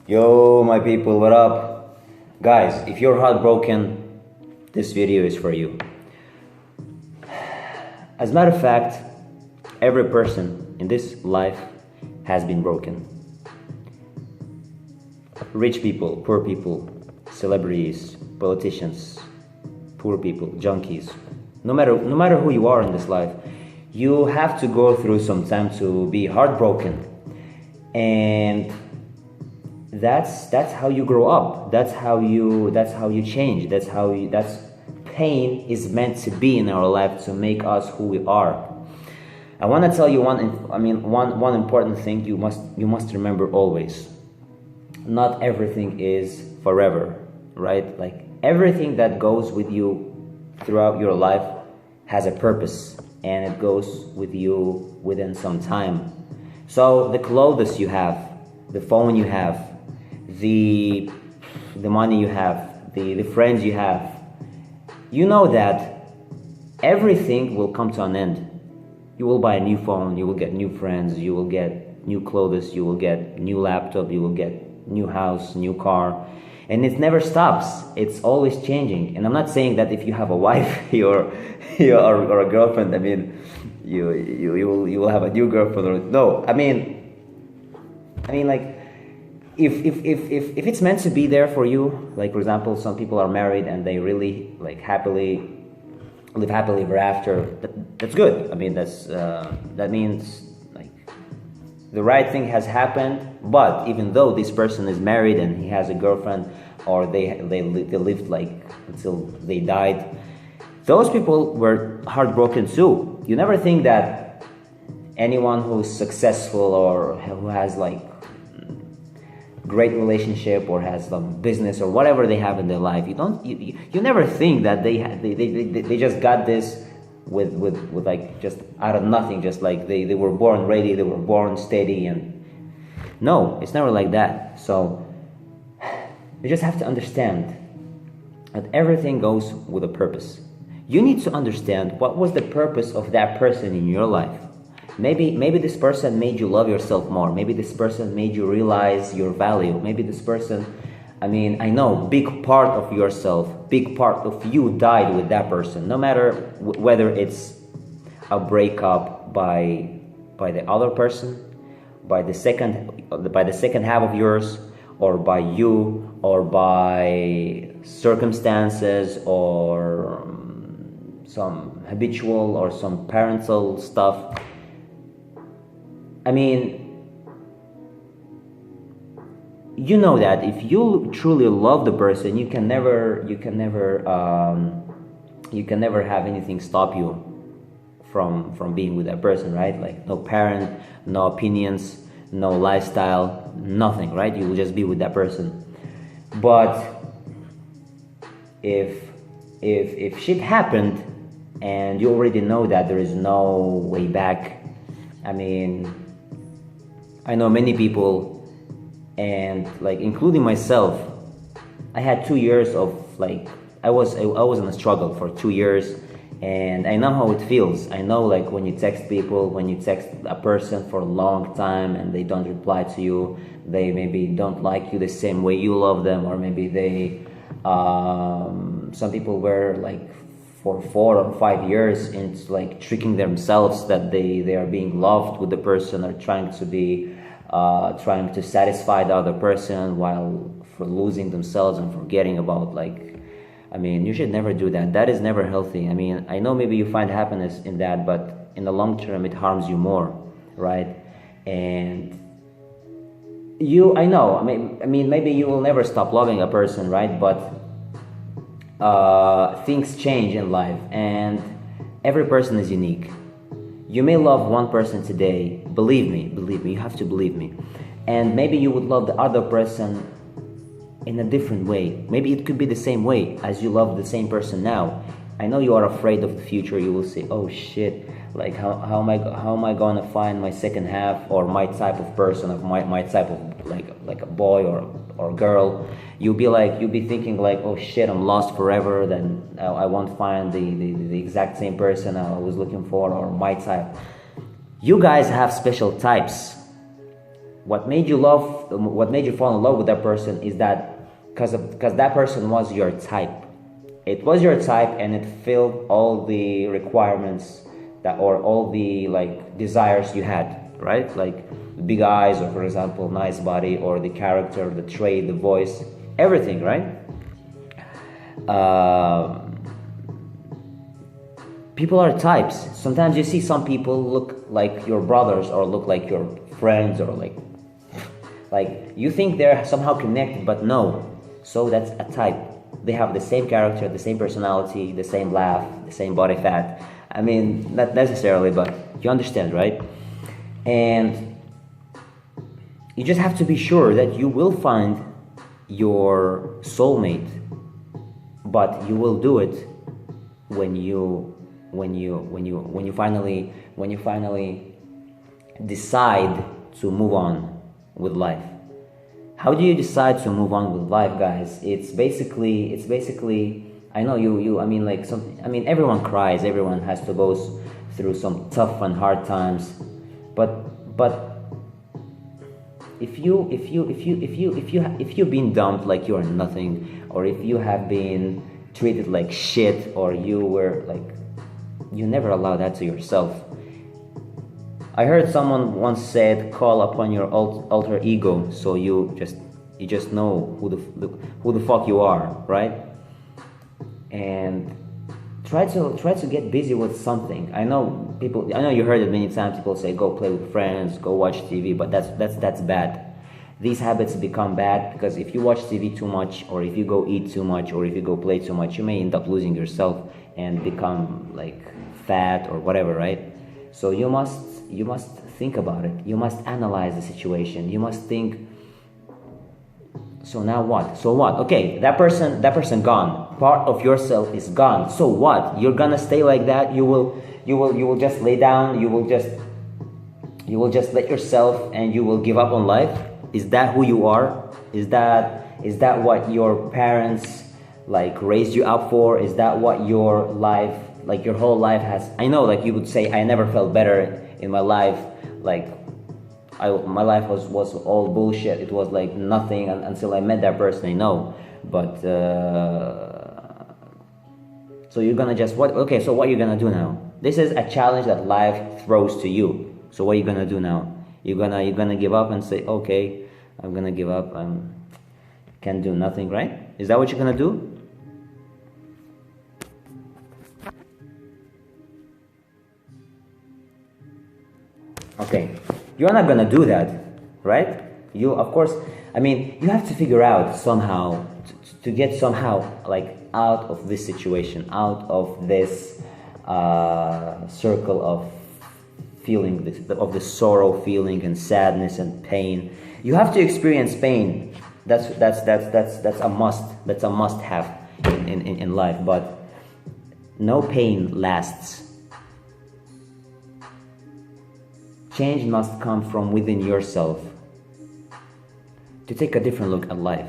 Yo, my people, what up? Guys, if you're heartbroken, this video is for you. As a matter of fact, every person in this life has been broken. Rich people, poor people, celebrities, politicians, poor people, junkies. No matter who you are in this life, you have to go through some time to be heartbroken. And that's how you grow up. That's how you change. That's pain is meant to be in our life to make us who we are. I want to tell you one important thing you must remember always. Not everything is forever, right? Like everything that goes with you throughout your life has a purpose, and it goes with you within some time. So the clothes you have, the phone you have, the money you have, the friends you have, you know that everything will come to an end. You will buy a new phone, you will get new friends, you will get new clothes, you will get new laptop, you will get new house, new car, and it never stops. It's always changing. And I'm not saying that if you have a wife or a girlfriend, I mean, you will have a new girlfriend. Or no, I mean like if it's meant to be there for you, like for example, some people are married and they really like live happily ever after. That's good. I mean, that means like the right thing has happened. But even though this person is married and he has a girlfriend, or they lived like until they died, those people were heartbroken too. You never think that anyone who's successful or who has like great relationship or has some business or whatever they have in their life, you never think that they just got this with like just out of nothing, just like they were born ready, they were born steady. And no, it's never like that. So you just have to understand that everything goes with a purpose. You need to understand what was the purpose of that person in your life. Maybe this person made you love yourself more. Maybe this person made you realize your value. Maybe this person, I know big part of yourself, big part of you died with that person. No matter whether it's a breakup by the other person, by the second half of yours, or by you, or by circumstances, or some habitual or some parental stuff. I mean, you know that if you truly love the person, you can never have anything stop you from being with that person, right? Like no parent, no opinions, no lifestyle, nothing, right? You will just be with that person. But if shit happened and you already know that there is no way back, I know many people, and like including myself, I had 2 years of like I was in a struggle for 2 years, and I know how it feels. I know like when you text people, when you text a person for a long time and they don't reply to you, they maybe don't like you the same way you love them, or maybe they some people were like for 4 or 5 years into like tricking themselves that they are being loved with the person, or trying to satisfy the other person while for losing themselves and forgetting about like, you should never do that. That is never healthy. I know maybe you find happiness in that, but in the long term it harms you more, right? And maybe you will never stop loving a person, right? But things change in life, and every person is unique. You may love one person today, believe me, you have to believe me, and maybe you would love the other person in a different way. Maybe it could be the same way as you love the same person now. I know you are afraid of the future. You will say, oh shit, like how am I gonna find my second half, or my type of person, of my type of like a boy or girl. You'll be thinking like, oh shit, I'm lost forever, then I won't find the exact same person I was looking for, or my type. You guys have special types. what made you fall in love with that person is that because that person was your type. It was your type, and it filled all the requirements that, or all the like desires you had, right? Like big eyes, or for example, nice body, or the character, the trait, the voice, everything, right? People are types. Sometimes you see some people look like your brothers, or look like your friends, or like you think they're somehow connected, but no. So that's a type. They have the same character, the same personality, the same laugh, the same body fat. I mean, not necessarily, but you understand, right? And you just have to be sure that you will find your soulmate, but you will do it when you finally decide to move on with life. How do you decide to move on with life, guys? It's basically I know you I mean, like, everyone cries, everyone has to go through some tough and hard times, but if you've been dumped like you are nothing, or if you have been treated like shit, or you were like, you never allow that to yourself. I heard someone once said, call upon your alter ego, so you just know who the fuck you are, right? And try to get busy with something. I know you heard it many times. People say, go play with friends, go watch TV, but that's bad. These habits become bad because if you watch TV too much, or if you go eat too much, or if you go play too much, you may end up losing yourself and become like fat or whatever, right? So you must think about it. You must analyze the situation. You must think, so now what? So what? Okay, that person gone. Part of yourself is gone. So what? You're gonna stay like that? You will just lay down, you will just let yourself, and you will give up on life? Is that who you are? Is that what your parents like raised you up for? Is that what your life, like your whole life has? I know, like, you would say, I never felt better in my life, like my life was all bullshit. It was like nothing until I met that person. I know, but so you're gonna just what? Okay, so what are you gonna do now? This is a challenge that life throws to you. So what are you gonna do now? You're gonna give up and say, okay, I'm gonna give up. Can't do nothing, right? Is that what you're gonna do? Okay, you're not gonna do that, right? You, of course, I mean, you have to figure out somehow to get somehow like out of this situation, out of this circle of feeling, of the sorrow, feeling, and sadness and pain. You have to experience pain. That's a must. That's a must-have in life. But no pain lasts. Change must come from within yourself to take a different look at life.